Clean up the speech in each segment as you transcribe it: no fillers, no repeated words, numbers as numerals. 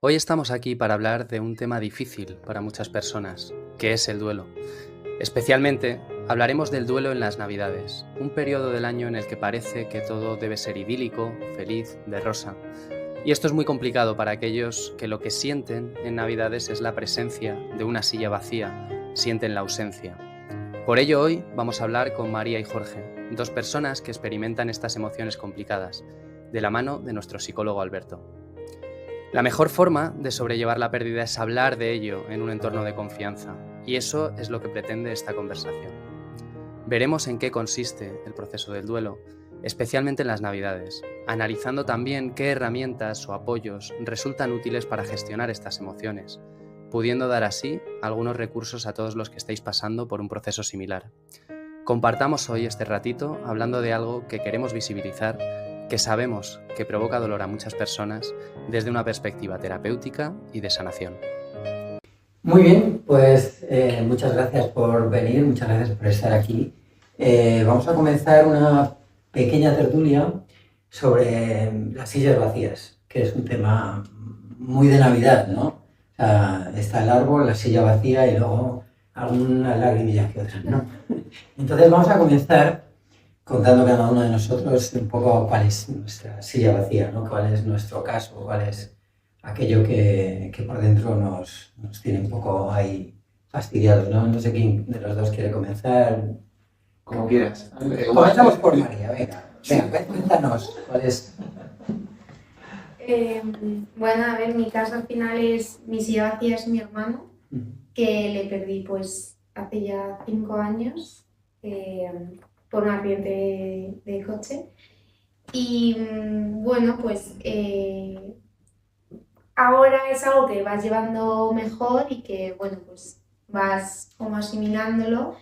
Hoy estamos aquí para hablar de un tema difícil para muchas personas, que es el duelo. Especialmente hablaremos del duelo en las Navidades, un periodo del año en el que parece que todo debe ser idílico, feliz, de rosa. Y esto es muy complicado para aquellos que lo que sienten en Navidades es la presencia de una silla vacía, sienten la ausencia. Por ello hoy vamos a hablar con María y Jorge, dos personas que experimentan estas emociones complicadas, de la mano de nuestro psicólogo Alberto. La mejor forma de sobrellevar la pérdida es hablar de ello en un entorno de confianza, y eso es lo que pretende esta conversación. Veremos en qué consiste el proceso del duelo, especialmente en las Navidades, analizando también qué herramientas o apoyos resultan útiles para gestionar estas emociones, pudiendo dar así algunos recursos a todos los que estáis pasando por un proceso similar. Compartamos hoy este ratito hablando de algo que queremos visibilizar, que sabemos que provoca dolor a muchas personas desde una perspectiva terapéutica y de sanación. Muy bien, pues muchas gracias por venir, muchas gracias por estar aquí. Vamos a comenzar una pequeña tertulia sobre las sillas vacías, que es un tema muy de Navidad, ¿no? O sea, está el árbol, la silla vacía y luego algunas lagrimillas que otras, ¿no? Entonces vamos a comenzar contando cada uno de nosotros un poco cuál es nuestra silla vacía, ¿no? Cuál es nuestro caso, cuál es aquello que por dentro nos tiene un poco ahí fastidiados, ¿no? No sé quién de los dos quiere comenzar. Como quieras. Comenzamos por María, venga, cuéntanos cuál es. Bueno, a ver, mi caso al final es, mi silla vacía es mi hermano, que le perdí pues hace ya 5 años por un accidente de coche. Y bueno, pues ahora es algo que vas llevando mejor y que, bueno, pues vas como asimilándolo,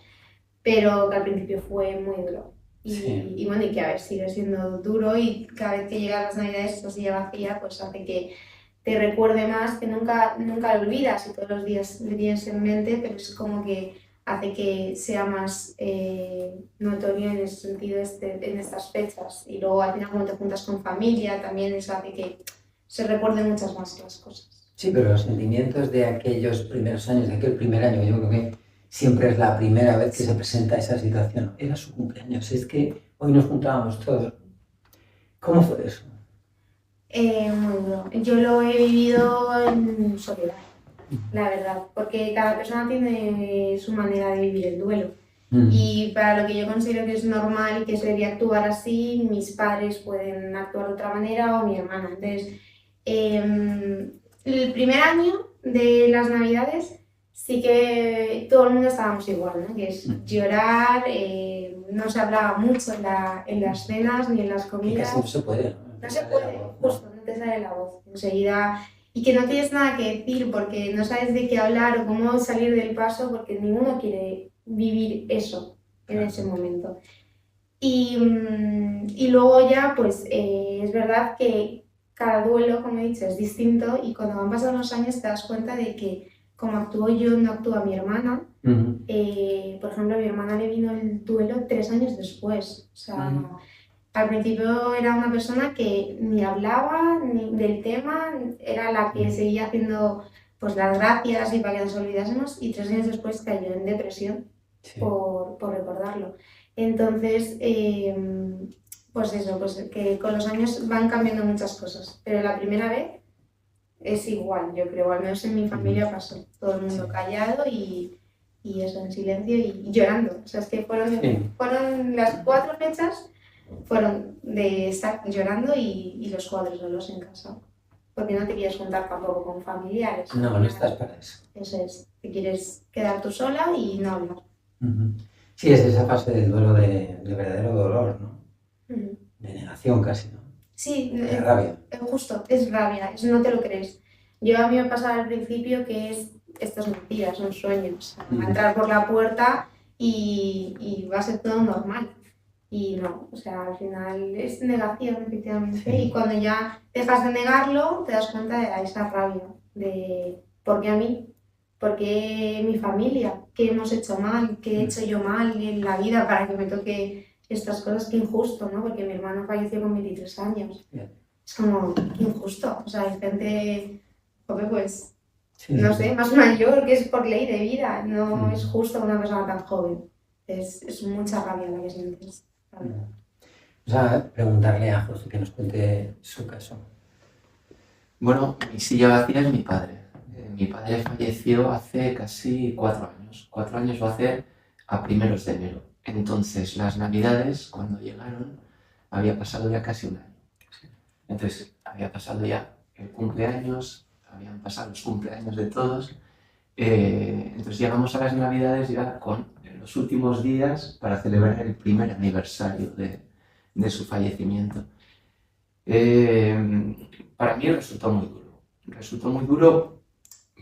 pero que al principio fue muy duro. Y bueno, y que a ver, sigue siendo duro y cada vez que llegan las Navidades esta silla vacía, pues hace que te recuerde más, que nunca lo olvidas y todos los días le tienes en mente, pero es como que hace que sea más notorio en ese sentido en estas fechas. Y luego al final cuando te juntas con familia también eso hace que se recuerden muchas más las cosas. Sí, pero los sentimientos de aquellos primeros años, de aquel primer año, yo creo que siempre es la primera vez que se presenta esa situación. Era su cumpleaños, es que hoy nos juntábamos todos. ¿Cómo fue eso? Muy duro. Yo lo he vivido en soledad, la verdad, porque cada persona tiene su manera de vivir el duelo. Y para lo que yo considero que es normal y que se debería actuar así, mis padres pueden actuar de otra manera o mi hermana. Entonces, el primer año de las Navidades sí que todo el mundo estábamos igual, ¿no? Que es llorar, no se hablaba mucho en las cenas ni en las comidas. Casi no se puede, ¿no? No se puede, justo, no te sale la voz enseguida. Y que no tienes nada que decir porque no sabes de qué hablar o cómo salir del paso porque ninguno quiere vivir eso en ese momento. Y luego ya, pues es verdad que cada duelo, como he dicho, es distinto y cuando van pasando los años te das cuenta de que como actúo yo, no actúa mi hermana. Por ejemplo, a mi hermana le vino el duelo 3 años después. O sea, al principio era una persona que ni hablaba ni del tema, era la que seguía haciendo pues las gracias y para que nos olvidásemos y 3 años después cayó en depresión por recordarlo. Entonces, pues eso, pues que con los años van cambiando muchas cosas, pero la primera vez es igual, yo creo, al menos en mi familia pasó, todo el mundo callado y eso, en silencio y llorando. O sea, es que fueron las 4 fechas fueron de estar llorando y los cuadros solos en casa. Porque no te quieres juntar tampoco con familiares. No estás para eso. Eso es, te quieres quedar tú sola y no hablar. Sí, es esa fase del duelo de verdadero dolor, ¿no? De negación casi, ¿no? Sí, de rabia. Justo, es rabia, eso no te lo crees. Yo a mí me pasaba al principio que esto es mentira, son sueños. Va a entrar por la puerta y va a ser todo normal. Y no, o sea, al final es negación, efectivamente. Y cuando ya dejas de negarlo, te das cuenta de esa rabia, de ¿por qué a mí? ¿Por qué mi familia? ¿Qué hemos hecho mal? ¿Qué he hecho yo mal en la vida para que me toque estas cosas? Qué injusto, ¿no? Porque mi hermano falleció con 23 años. Es como, qué injusto. O sea, hay gente joder, pues, Sí, no sí. sé, más mayor, que es por ley de vida, no Mm. es justo una persona tan joven. Es mucha rabia la que sientes. ¿Sabes? Vamos a preguntarle a José que nos cuente su caso. Bueno, mi silla vacía es mi padre. Mi padre falleció hace casi 4 años. 4 años va a hacer a primeros de enero. Entonces, las navidades, cuando llegaron, había pasado ya casi un año. Entonces, había pasado ya el cumpleaños, habían pasado los cumpleaños de todos. Entonces, llegamos a las navidades ya con los últimos días para celebrar el primer aniversario de su fallecimiento. Para mí resultó muy duro. Resultó muy duro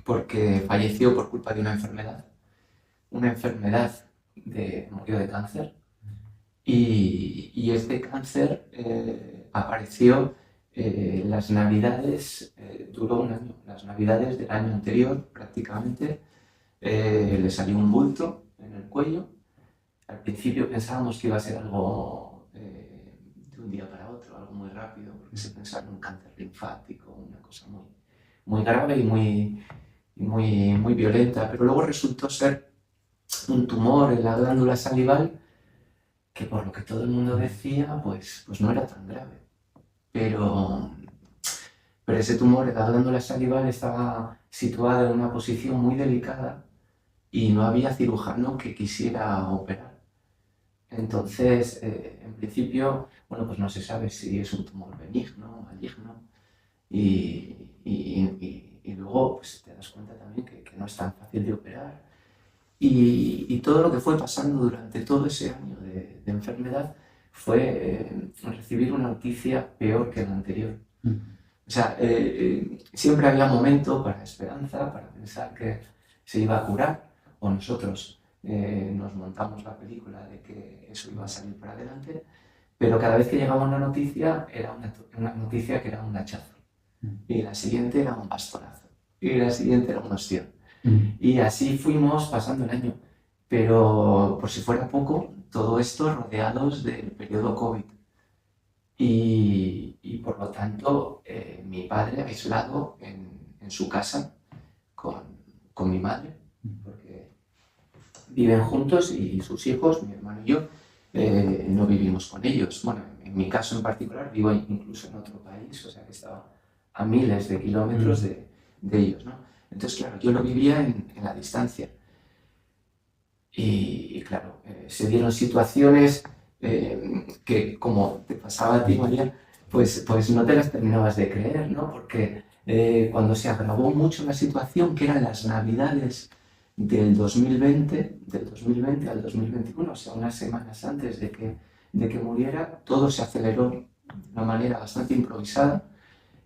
porque falleció por culpa de una enfermedad murió de cáncer y este cáncer apareció las navidades, duró un año, las navidades del año anterior prácticamente, le salió un bulto en el cuello. Al principio pensábamos que iba a ser algo de un día para otro, algo muy rápido, porque se pensaba en un cáncer linfático, una cosa muy grave y muy violenta, pero luego resultó ser un tumor en la glándula salival que por lo que todo el mundo decía, pues no era tan grave. Pero ese tumor en la glándula salival estaba situado en una posición muy delicada y no había cirujano que quisiera operar. Entonces, en principio, bueno, pues no se sabe si es un tumor benigno o maligno y luego pues te das cuenta también que no es tan fácil de operar. Y todo lo que fue pasando durante todo ese año de enfermedad fue recibir una noticia peor que la anterior. O sea, siempre había momento para esperanza, para pensar que se iba a curar, o nosotros nos montamos la película de que eso iba a salir para adelante, pero cada vez que llegaba una noticia era una noticia que era un hachazo, y la siguiente era un bastonazo, y la siguiente era una opción. Y así fuimos pasando el año, pero por si fuera poco, todo esto rodeados del periodo COVID. Y por lo tanto, mi padre aislado en su casa con mi madre, porque viven juntos y sus hijos, mi hermano y yo, no vivimos con ellos. Bueno, en mi caso en particular, vivo incluso en otro país, o sea que estaba a miles de kilómetros de ellos, ¿no? Entonces, claro, yo lo vivía en la distancia. Y claro, se dieron situaciones que, como te pasaba a ti, María, pues no te las terminabas de creer, ¿no? Porque cuando se agravó mucho la situación, que eran las navidades del 2020 al 2021, o sea, unas semanas antes de que muriera, todo se aceleró de una manera bastante improvisada.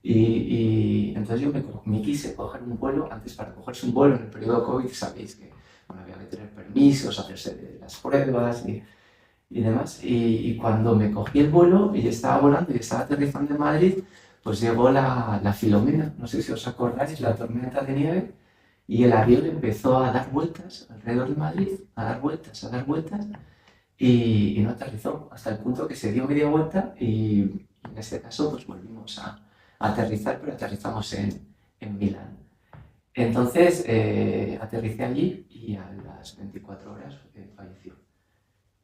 Y entonces yo me quise coger un vuelo. Antes, para cogerse un vuelo en el periodo COVID, sabéis que bueno, había que tener permisos, hacerse las pruebas y demás. Y cuando me cogí el vuelo y estaba volando y estaba aterrizando en Madrid, pues llegó la Filomena, no sé si os acordáis, la tormenta de nieve, y el avión empezó a dar vueltas alrededor de Madrid, a dar vueltas, y no aterrizó, hasta el punto que se dio media vuelta y en este caso pues volvimos a aterrizar, pero aterrizamos en Milán. Entonces aterricé allí y a las 24 horas falleció.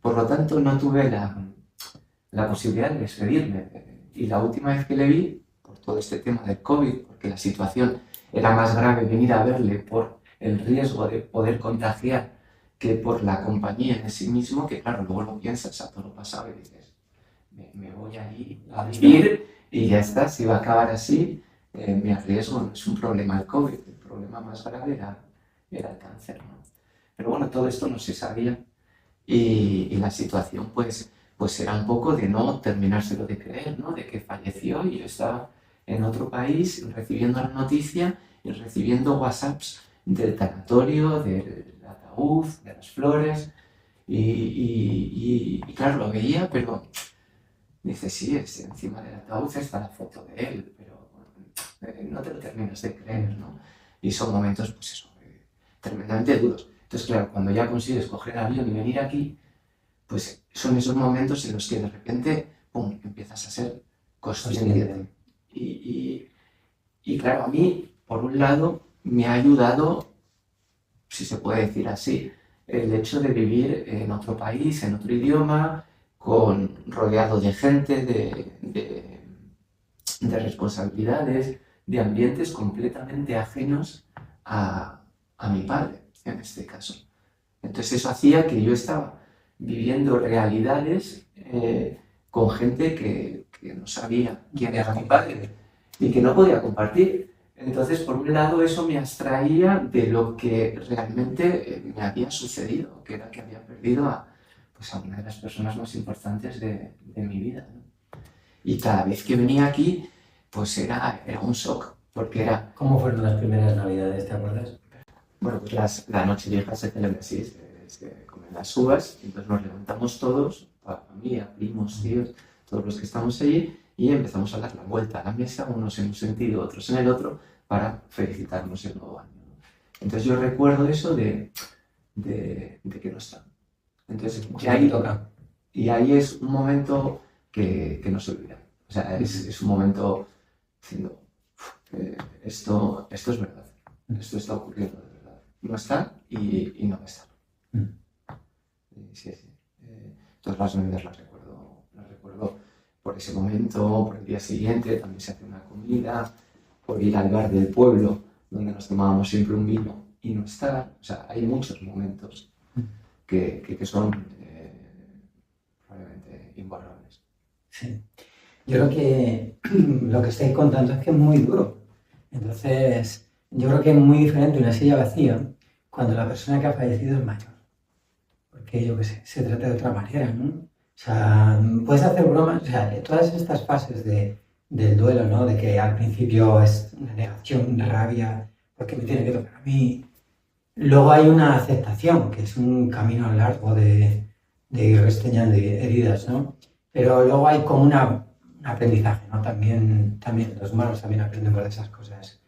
Por lo tanto, no tuve la posibilidad de despedirme. Y la última vez que le vi, por todo este tema del COVID, porque la situación era más grave venir a verle por el riesgo de poder contagiar que por la compañía en sí mismo, que claro, luego lo piensas a todo lo pasado y dices, me voy allí a vivir y ya está, si va a acabar así, me arriesgo, no es un problema el COVID, el problema más grave era el cáncer, ¿no? Pero bueno, todo esto no se sabía y la situación pues era un poco de no terminárselo de creer, ¿no? De que falleció y yo estaba en otro país recibiendo la noticia y recibiendo WhatsApps del tanatorio, del ataúd, de las flores y claro, lo veía, pero dice, sí, encima del ataúd está la foto de él, pero no te lo terminas de creer, ¿no? Y son momentos, pues eso, tremendamente duros. Entonces, claro, cuando ya consigues coger el avión y venir aquí, pues son esos momentos en los que de repente, ¡pum!, empiezas a ser consciente. Y claro, a mí, por un lado, me ha ayudado, si se puede decir así, el hecho de vivir en otro país, en otro idioma, rodeado de gente, de responsabilidades, de ambientes completamente ajenos a mi padre, en este caso. Entonces eso hacía que yo estaba viviendo realidades con gente que no sabía quién era mi padre y que no podía compartir. Entonces, por un lado, eso me abstraía de lo que realmente me había sucedido, que era que había perdido a una de las personas más importantes de mi vida, ¿no? Y cada vez que venía aquí, pues era un shock, porque era... ¿Cómo fueron las primeras Navidades, te acuerdas? Bueno, pues la Nochevieja se celebra así, se comen las uvas, y entonces nos levantamos todos, familia, primos, tíos, todos los que estamos allí, y empezamos a dar la vuelta a la mesa, unos en un sentido, otros en el otro, para felicitarnos el nuevo año, ¿no? Entonces yo recuerdo eso de que no está. Entonces, y ahí es un momento que no se olvida. O sea, es un momento diciendo, esto es verdad, esto está ocurriendo de verdad. No está y no va a estar. Sí. Todas las Navidades las recuerdo por ese momento, por el día siguiente, también se hace una comida, por ir al bar del pueblo, donde nos tomábamos siempre un vino y no estar. O sea, hay muchos momentos que son probablemente imborrables. Sí. Yo creo que lo que estáis contando es que es muy duro. Entonces, yo creo que es muy diferente una silla vacía cuando la persona que ha fallecido es mayor. Porque yo qué sé, se trata de otra manera, ¿no? O sea, puedes hacer bromas, o sea, todas estas fases del duelo, ¿no? De que al principio es una negación, una rabia, porque me tiene que tocar a mí. Luego hay una aceptación, que es un camino largo de ir restreñando heridas, ¿no? Pero luego hay como un aprendizaje, ¿no? También los humanos también aprendemos de esas cosas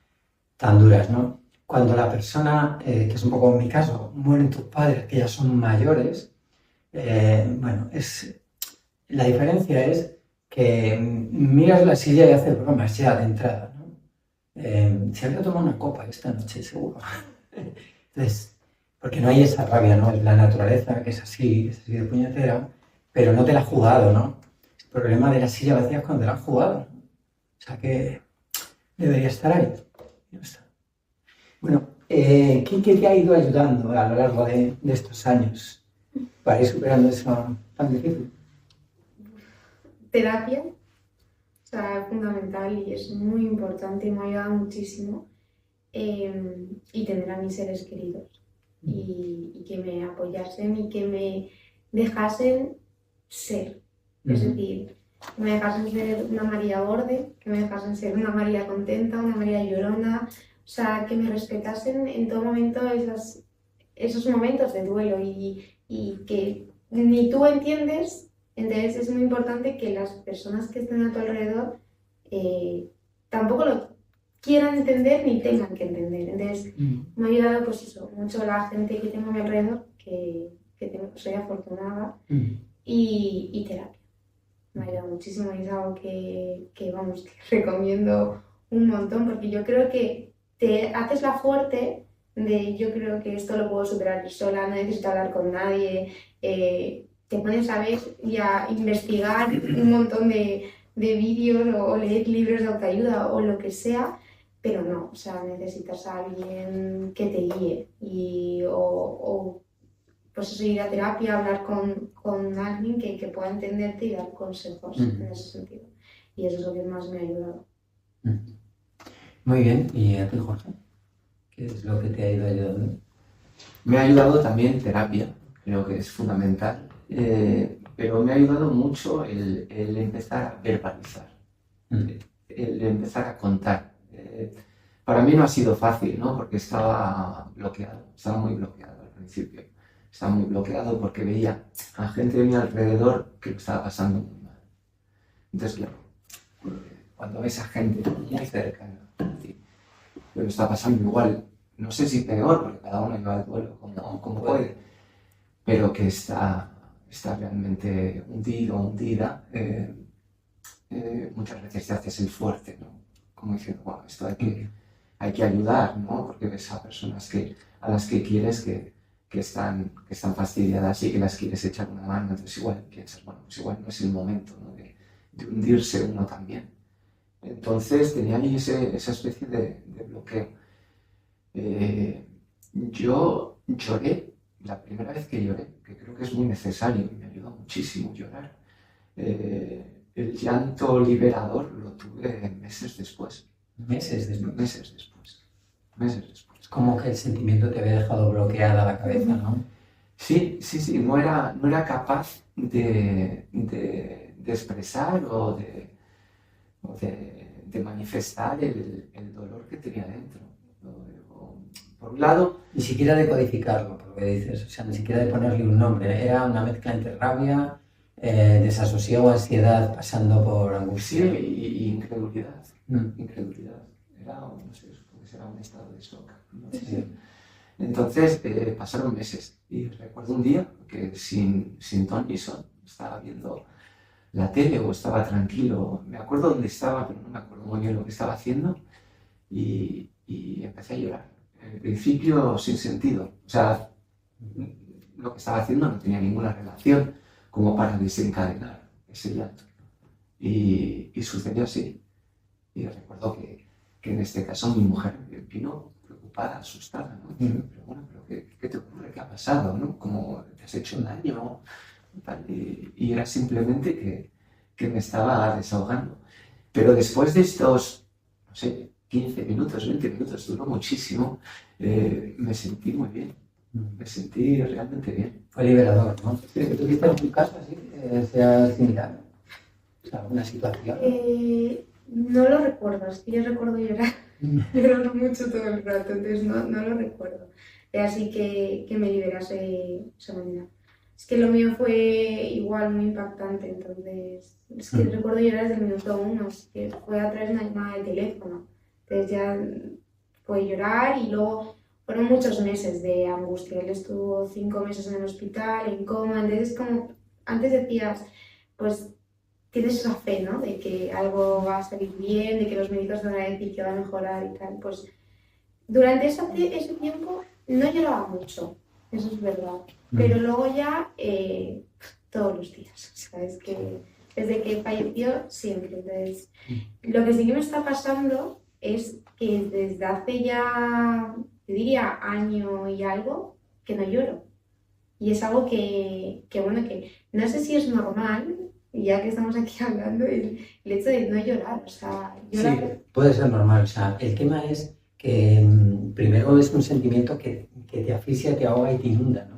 tan duras, ¿no? Cuando la persona, que es un poco en mi caso, mueren tus padres, que ya son mayores, bueno, la diferencia es que miras la silla y haces bromas ya de entrada, ¿no? Se habría tomado una copa esta noche, seguro. Entonces, porque no hay esa rabia, ¿no? Es la naturaleza, que es así de puñetera, pero no te la has jugado, ¿no? El problema de la silla vacía es cuando te la has jugado, ¿no? O sea que debería estar ahí. No está. Bueno, ¿qué te ha ido ayudando a lo largo de estos años para ir superando eso tan difícil? Terapia, o sea, es fundamental y es muy importante y me ha ayudado muchísimo. Y tener a mis seres queridos y que me apoyasen y que me dejasen ser. Es decir, que me dejasen ser una María borde, que me dejasen ser una María contenta, una María llorona, o sea, que me respetasen en todo momento esos momentos de duelo y que ni tú entiendes. Entonces es muy importante que las personas que estén a tu alrededor tampoco lo quieran entender ni tengan que entender. Entonces me ha ayudado pues eso, mucho la gente que tengo a mi alrededor, que soy afortunada, y terapia. Me ha ayudado muchísimo y es algo que recomiendo un montón, porque yo creo que te haces la fuerte de yo creo que esto lo puedo superar yo sola, no necesito hablar con nadie, te pones a ver y a investigar un montón de vídeos o leer libros de autoayuda o lo que sea, pero no, o sea, necesitas a alguien que te guíe o pues eso, ir a terapia, hablar con alguien que pueda entenderte y dar consejos en ese sentido. Y eso es lo que más me ha ayudado. Muy bien, ¿y a ti, Jorge? ¿Qué es lo que te ha ido ayudando? Me ha ayudado también terapia, creo que es fundamental, pero me ha ayudado mucho el empezar a verbalizar, el empezar a contar. Para mí no ha sido fácil, ¿no? Porque estaba muy bloqueado al principio. Estaba muy bloqueado porque veía a gente de mi alrededor que lo estaba pasando muy mal. Entonces, claro, cuando ves a gente muy cerca a ti, que lo está pasando igual, no sé si peor, porque cada uno lleva el duelo como puede, pero que está realmente hundido, hundida, muchas veces te haces el fuerte, ¿no? Como diciendo, bueno, esto hay hay que ayudar, ¿no? Porque ves a personas a las que quieres que están fastidiadas y que las quieres echar una mano, entonces igual piensas, bueno, pues igual no es el momento, ¿no? de hundirse uno también. Entonces tenía ahí esa especie de bloqueo. Yo lloré, la primera vez que lloré, que creo que es muy necesario y me ayuda muchísimo llorar. El llanto liberador lo tuve meses después. Meses después. Meses después. Meses después. Como que el sentimiento te había dejado bloqueada la cabeza, ¿no? Sí, no era capaz de expresar o de manifestar el dolor que tenía dentro. Por un lado, Ni siquiera de codificarlo, por lo que dices, o sea, ni siquiera de ponerle un nombre. Era una mezcla entre rabia, desasosiego, ansiedad, pasando por sí, angustia. y incredulidad. Incredulidad. Era, no sé, supongo que será un estado de shock. No sé. Sí. Entonces pasaron meses y recuerdo un día que sin ton ni son estaba viendo la tele o estaba tranquilo. Me acuerdo dónde estaba, pero no me acuerdo muy bien lo que estaba haciendo y empecé a llorar. En principio sin sentido. O sea, lo que estaba haciendo no tenía ninguna relación como para desencadenar ese llanto. Y sucedió así. Y recuerdo que en este caso mi mujer vino preocupada, asustada, ¿no? Pero bueno, ¿qué te ocurre? ¿Qué ha pasado? ¿No? ¿Cómo te has hecho daño? Y era simplemente que me estaba desahogando. Pero después de estos, no sé, 15 minutos, 20 minutos, duró muchísimo, me sentí muy bien. Me sentí realmente bien. Fue liberador, ¿no? ¿Tuviste en tu caso así que sea similar? O sea, alguna situación. No lo recuerdo, es que yo recuerdo llorar. Lloro mucho todo el rato, entonces no lo recuerdo. Así que me liberase de esa manera. Es que lo mío fue igual muy impactante, entonces es que recuerdo llorar desde el minuto 1, es que fue a través de una llamada de teléfono. Entonces ya fue llorar y luego fueron muchos meses de angustia. Él estuvo 5 meses en el hospital, en coma, entonces como antes decías, pues tienes esa fe, ¿no? De que algo va a salir bien, de que los médicos te van a decir que va a mejorar y tal. Pues durante ese tiempo no lloraba mucho, eso es verdad. Pero luego ya todos los días, ¿sabes? Que desde que falleció siempre. Entonces, lo que sí que me está pasando es que desde hace ya, te diría, año y algo, que no lloro. Y es algo que bueno, que no sé si es normal, ya que estamos aquí hablando, el hecho de no llorar, o sea, llorar... Sí, puede ser normal, o sea, el tema es que primero es un sentimiento que te asfixia, te ahoga y te inunda, ¿no?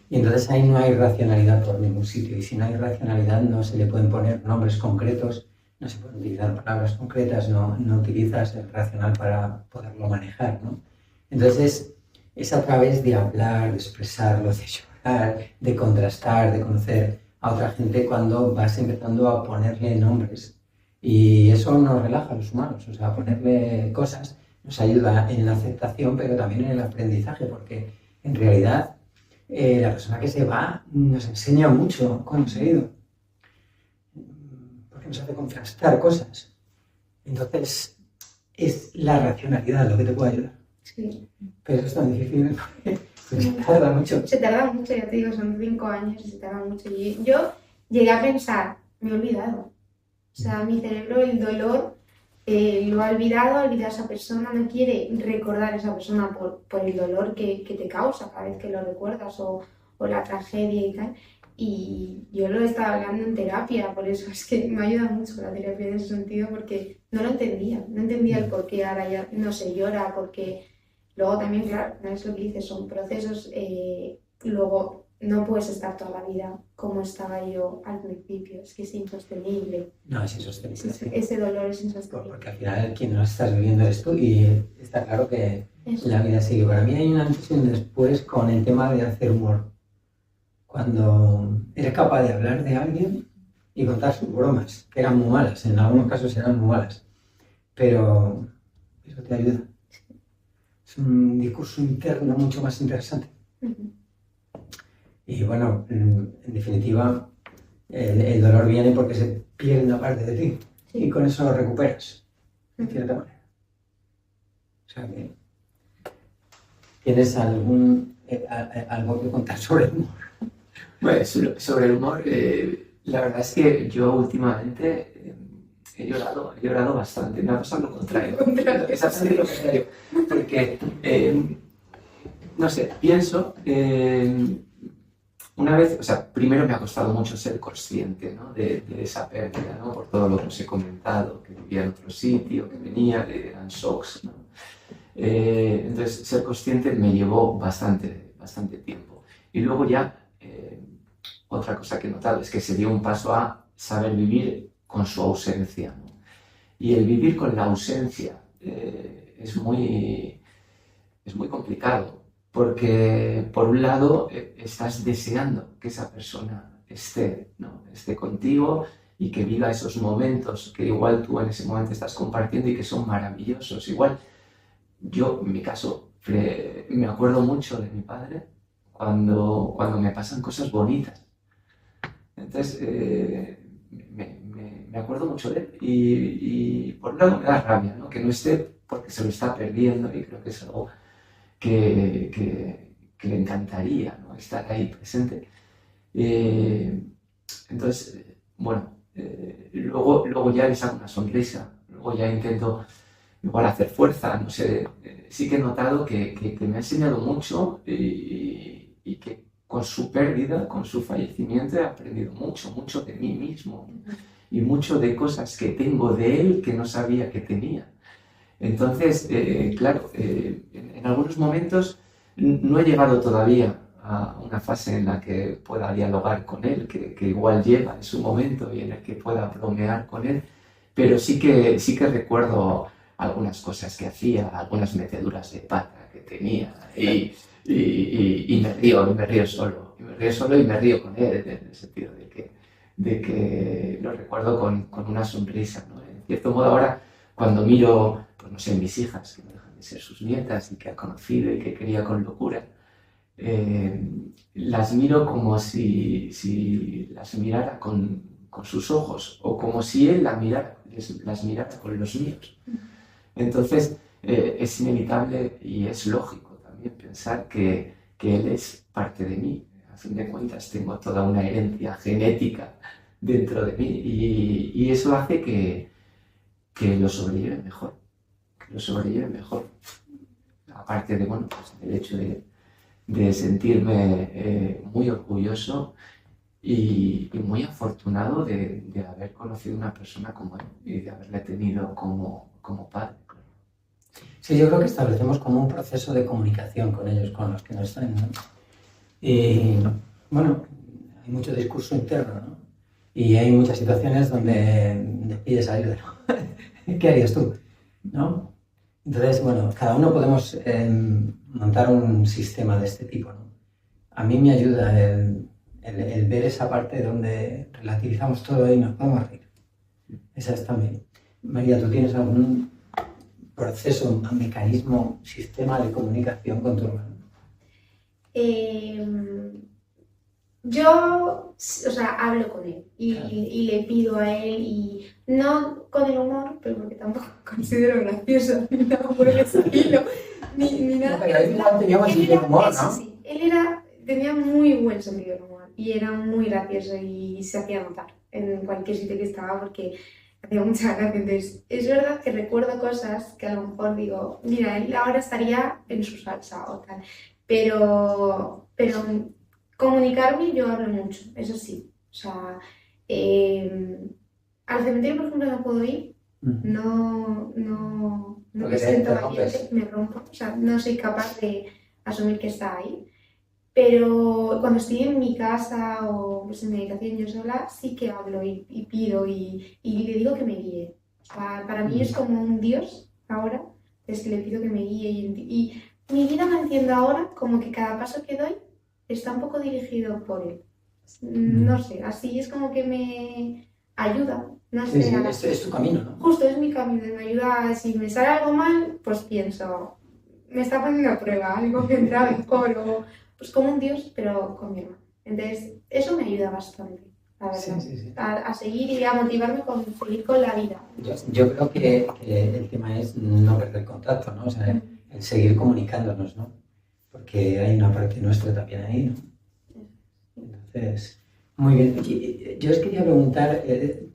Y entonces ahí no hay racionalidad por ningún sitio, y si no hay racionalidad no se le pueden poner nombres concretos, no se pueden utilizar palabras concretas, no utilizas el racional para poderlo manejar, ¿no? Entonces es a través de hablar, de expresarlo, de llorar, de contrastar, de conocer a otra gente cuando vas empezando a ponerle nombres. Y eso nos relaja a los humanos, o sea, ponerle cosas nos ayuda en la aceptación, pero también en el aprendizaje, porque en realidad la persona que se va nos enseña mucho cuando se ha ido, porque nos hace contrastar cosas. Entonces, es la racionalidad lo que te puede ayudar. Sí. Pero es tan difícil porque se tarda mucho. Se tarda mucho, ya te digo, son 5 años y se tarda mucho. Y yo llegué a pensar, me he olvidado. O sea, mi cerebro, el dolor, lo ha olvidado a esa persona, no quiere recordar a esa persona por el dolor que te causa cada vez que lo recuerdas o la tragedia y tal. Y yo lo estaba hablando en terapia, por eso es que me ayuda mucho la terapia en ese sentido, porque no lo entendía el por qué ahora ya no se llora, porque luego también, claro, no es lo que dices, son procesos, luego no puedes estar toda la vida como estaba yo al principio, es que es insostenible. No, es insostenible. Ese dolor es insostenible. Porque al final quien no estás viviendo eres tú y está claro que Eso. La vida sigue. Para mí hay una antes y un después con el tema de hacer humor. Cuando eres capaz de hablar de alguien y contar sus bromas, que eran muy malas, en algunos casos eran muy malas, pero eso te ayuda. Es un discurso interno mucho más interesante. Y bueno, en definitiva, el dolor viene porque se pierde una parte de ti y con eso lo recuperas, de cierta manera. O sea que ¿tienes algo que contar sobre el humor? Bueno, sobre el humor, la verdad es que yo últimamente he llorado bastante. Me ha pasado lo contrario. Es absolutamente lo contrario. Porque, no sé, pienso, una vez, o sea, primero me ha costado mucho ser consciente, ¿no? de esa pérdida, ¿no? Por todo lo que os he comentado, que vivía en otro sitio, que venía, que eran shocks, ¿no? Entonces, ser consciente me llevó bastante tiempo. Y luego ya, otra cosa que he notado es que se dio un paso a saber vivir con su ausencia, ¿no? Y el vivir con la ausencia es muy complicado, porque por un lado estás deseando que esa persona esté, ¿no? esté contigo y que viva esos momentos que igual tú en ese momento estás compartiendo y que son maravillosos. Igual yo, en mi caso, me acuerdo mucho de mi padre cuando me pasan cosas bonitas. Entonces, me acuerdo mucho de él y por un lado me da rabia, ¿no? Que no esté porque se lo está perdiendo y creo que es algo que le encantaría, ¿no? Estar ahí presente. Entonces, bueno, luego ya le saco una sonrisa, luego ya intento igual hacer fuerza, no sé, sí que he notado que me ha enseñado mucho y que con su pérdida, con su fallecimiento he aprendido mucho de mí mismo y mucho de cosas que tengo de él que no sabía que tenía. Entonces, claro, en algunos momentos no he llegado todavía a una fase en la que pueda dialogar con él, que igual llega en su momento y en el que pueda bromear con él, pero sí que recuerdo algunas cosas que hacía, algunas meteduras de pata que tenía y me río solo, y me río con él en el sentido de que lo recuerdo con una sonrisa, ¿no? En cierto modo ahora cuando miro, pues no sé, mis hijas, que no dejan de ser sus nietas y que ha conocido y que quería con locura, las miro como si las mirara con sus ojos o como si él las mirara con los míos. Entonces, es inevitable y es lógico también pensar que él es parte de mí. A fin de cuentas, tengo toda una herencia genética dentro de mí y eso hace que lo sobrelleven mejor. Aparte de, bueno, pues el hecho de sentirme muy orgulloso y muy afortunado de haber conocido una persona como él y de haberle tenido como padre. Sí, yo creo que establecemos como un proceso de comunicación con ellos, con los que no están, ¿no? Y bueno, hay mucho discurso interno, ¿no? Y hay muchas situaciones donde pides ayuda, ¿no? ¿Qué harías tú? ¿No? Entonces, bueno, cada uno podemos montar un sistema de este tipo, ¿no? A mí me ayuda el ver esa parte donde relativizamos todo y nos podemos reír. Esa es también. María, ¿tú tienes algún proceso, un mecanismo, sistema de comunicación con tu hermano? Yo, o sea, hablo con él y le pido a él, y no con el humor, pero porque tampoco considero gracioso ni nada por el estilo, ni nada. No, pero él igual tenía buen sentido del humor, ¿no? Sí, tenía muy buen sentido del humor y era muy gracioso y se hacía notar en cualquier sitio que estaba porque hacía mucha gracia. Entonces, es verdad que recuerdo cosas que a lo mejor digo, mira, él ahora estaría en su salsa o tal, pero comunicarme yo hablo mucho, eso sí. O sea, al cementerio, por ejemplo, no puedo ir, no me siento valiente, me rompo, o sea, no soy capaz de asumir que está ahí. Pero cuando estoy en mi casa o pues, en mi habitación yo sola, sí que hablo y pido y le digo que me guíe. O sea, para mí es como un Dios ahora, es que le pido que me guíe y mi vida me entiendo ahora como que cada paso que doy está un poco dirigido por él. No sé, así es como que me ayuda. No sé, sí, es tu camino, ¿no? Justo es mi camino, me ayuda. Si me sale algo mal, pues pienso, me está poniendo a prueba, algo vendrá mejor, o pues como un Dios, pero con mi hermano. Entonces, eso me ayuda bastante, la verdad. Sí, sí, sí. A seguir y a motivarme con seguir con la vida. Yo creo que el tema es no perder contacto, ¿no? O sea, el seguir comunicándonos, ¿no? Porque hay una parte nuestra también ahí, ¿no? Entonces, muy bien. Yo os quería preguntar,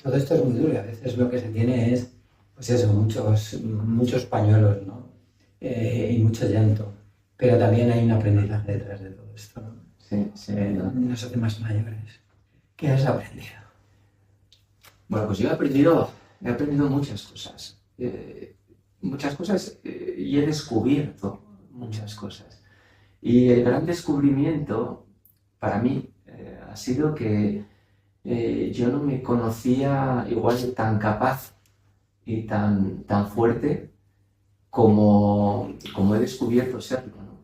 todo esto es muy duro y a veces lo que se tiene es, pues eso, muchos pañuelos, ¿no? Y mucho llanto. Pero también hay un aprendizaje detrás de todo esto, ¿no? Sí, sí. Nos hace más mayores. ¿Qué has aprendido? Bueno, pues yo he aprendido muchas cosas. Y he descubierto muchas cosas. Y el gran descubrimiento para mí ha sido que yo no me conocía igual tan capaz y tan fuerte como he descubierto serlo, ¿no?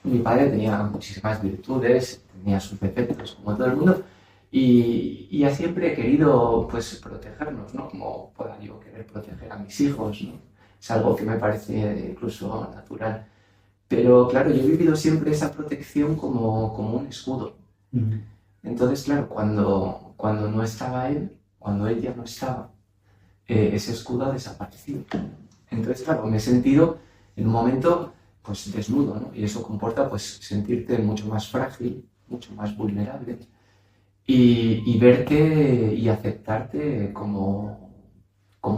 Mi padre tenía muchísimas virtudes, tenía sus defectos como todo el mundo, y siempre he querido pues protegernos, ¿no? Como pueda yo querer proteger a mis hijos, ¿no? Es algo que me parece incluso natural. Pero claro, yo he vivido siempre esa protección como un escudo. Entonces, claro, cuando no estaba él, cuando él ya no estaba, ese escudo ha desaparecido. Entonces, claro, me he sentido en un momento pues desnudo, ¿no? Y eso comporta pues sentirte mucho más frágil, mucho más vulnerable y verte y aceptarte como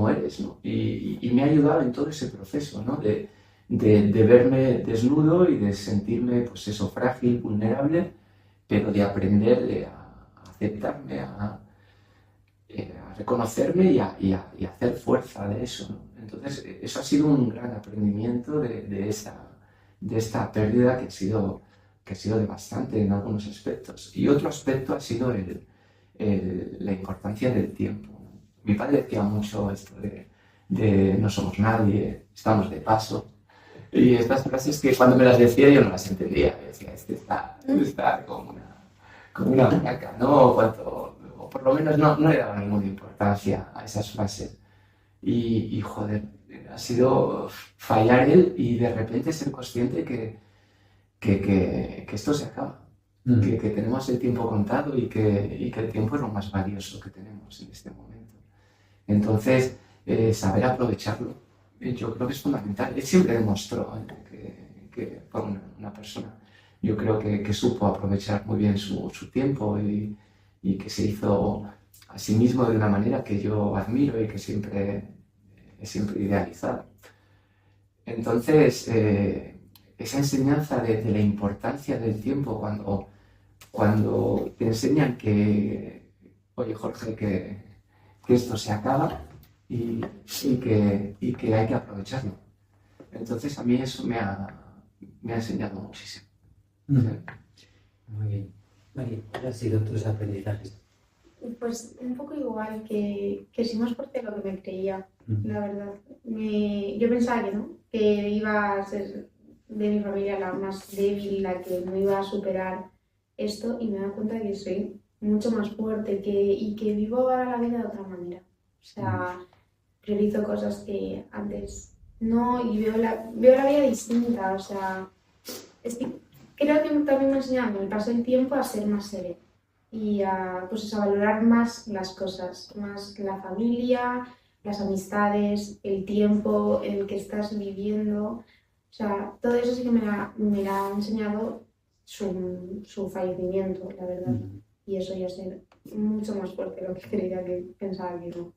eres, ¿no? Y me ha ayudado en todo ese proceso, ¿no? De verme desnudo y de sentirme pues eso, frágil, vulnerable, pero de aprender a aceptarme, a reconocerme y a hacer fuerza de eso, ¿no? Entonces, eso ha sido un gran aprendimiento de esta pérdida que ha sido devastante en algunos aspectos. Y otro aspecto ha sido la importancia del tiempo. Mi padre decía mucho esto de no somos nadie, estamos de paso. Y estas frases que cuando me las decía yo no las entendía. Yo decía, está como una placa, ¿no? O por lo menos no le daba ninguna importancia a esas frases. Y joder, ha sido fallar él y de repente ser consciente que esto se acaba. Que tenemos el tiempo contado y que el tiempo es lo más valioso que tenemos en este momento. Entonces, saber aprovecharlo, yo creo que es fundamental. Él siempre demostró que fue una persona, yo creo que supo aprovechar muy bien su tiempo y que se hizo a sí mismo de una manera que yo admiro y que siempre he idealizado. Entonces, esa enseñanza de la importancia del tiempo cuando te enseñan oye Jorge, que esto se acaba y que hay que aprovecharlo. Entonces a mí eso me ha enseñado muchísimo. Muy bien. María, ¿cuáles han sido tus aprendizajes? Pues un poco igual, que sí más fuerte de lo que me creía, la verdad. Yo pensaba que no, que iba a ser de mi familia la más débil, la que no iba a superar esto, y me he dado cuenta de que soy mucho más fuerte y que vivo ahora la vida de otra manera. O sea, priorizo cosas que antes no y veo la vida distinta. O sea, creo que también me ha enseñado con el paso del tiempo a ser más serena y pues a valorar más las cosas, más la familia, las amistades, el tiempo en el que estás viviendo. O sea, todo eso sí que me ha enseñado su fallecimiento, la verdad. Y eso ya es mucho más fuerte de lo que creía, que pensaba que no.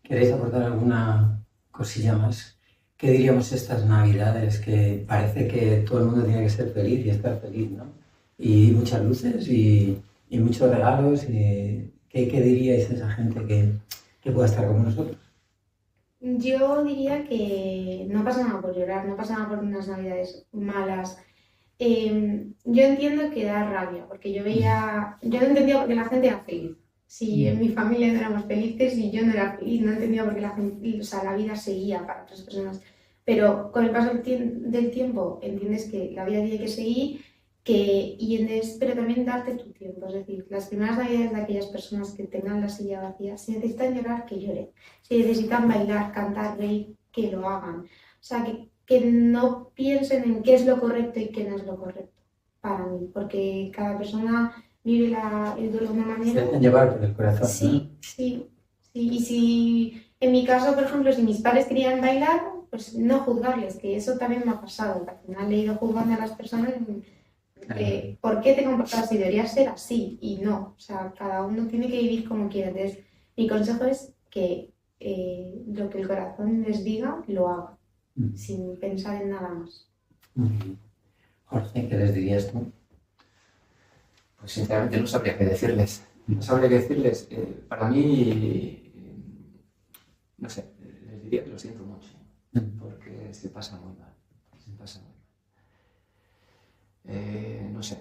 ¿Queréis aportar alguna cosilla más? ¿Qué diríamos estas Navidades? Que parece que todo el mundo tiene que ser feliz y estar feliz, ¿no? Y muchas luces y muchos regalos. ¿Qué diríais a esa gente que pueda estar con nosotros? Yo diría que no pasa nada por llorar, no pasa nada por unas Navidades malas. Yo entiendo que da rabia, porque yo no entendía por qué la gente era feliz. Si en mi familia no éramos felices y yo no era feliz, no entendía por qué la vida seguía para otras personas. Pero con el paso del tiempo entiendes que la vida tiene que seguir, pero también darte tu tiempo. Es decir, las primeras Navidades de aquellas personas que tengan la silla vacía, si necesitan llorar, que lloren. Si necesitan bailar, cantar, reír, que lo hagan. O sea, que no piensen en qué es lo correcto y qué no es lo correcto para mí, porque cada persona vive el duelo de una Se manera. dejan llevar por el corazón, ¿no? Sí, sí, sí. Y si, en mi caso, por ejemplo, si mis padres querían bailar, pues no juzgarles, que eso también me ha pasado, que al final he ido juzgando a las personas ¿por qué te comportas así? Deberías ser así, y no, o sea, cada uno tiene que vivir como quiera. Entonces, mi consejo es que lo que el corazón les diga, lo haga, sin pensar en nada más. Jorge, ¿qué les dirías tú? Pues sinceramente no sabría qué decirles. No sabría qué decirles. Para mí, no sé, les diría que lo siento mucho, porque se pasa muy mal. Se pasa muy mal. No sé,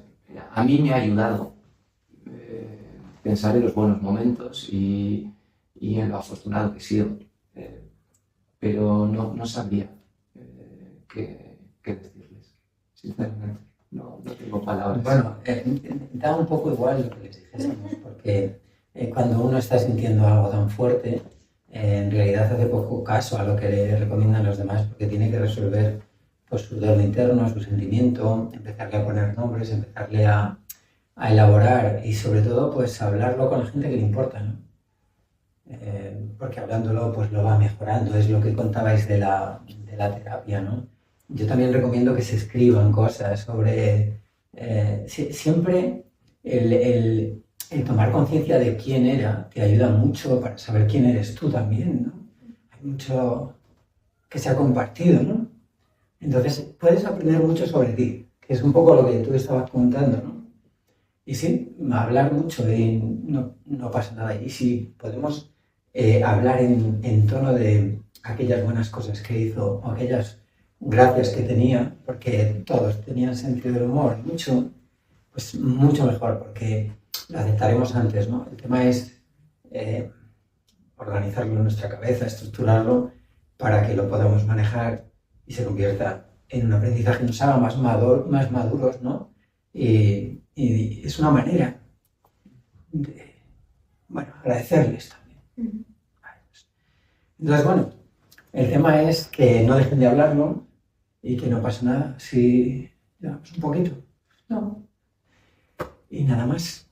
a mí me ha ayudado pensar en los buenos momentos y en lo afortunado que he sido. Pero no sabría qué decirles, sinceramente. No tengo palabras. Bueno, da un poco igual lo que les dijésemos, porque cuando uno está sintiendo algo tan fuerte, en realidad hace poco caso a lo que le recomiendan los demás, porque tiene que resolver pues, su dolor interno, su sentimiento, empezarle a poner nombres, empezarle a elaborar y sobre todo pues hablarlo con la gente que le importa, ¿no? Porque hablándolo pues lo va mejorando, es lo que contabais de la terapia, ¿no? Yo también recomiendo que se escriban cosas sobre... siempre el tomar conciencia de quién era te ayuda mucho para saber quién eres tú también, ¿no? Hay mucho que se ha compartido, ¿no? Entonces puedes aprender mucho sobre ti, que es un poco lo que tú estabas contando, ¿no? Y sí, hablar mucho y no pasa nada. Y si podemos hablar en tono de aquellas buenas cosas que hizo o aquellas gracias que tenía, porque todos tenían sentido del humor, pues mucho mejor, porque lo aceptaremos antes, ¿no? El tema es organizarlo en nuestra cabeza, estructurarlo para que lo podamos manejar y se convierta en un aprendizaje que nos haga más maduros, ¿no? Y es una manera de, bueno, agradecerles también. Entonces, bueno, el tema es que no dejen de hablarlo y que no pasa nada si llevamos un poquito. No. Y nada más.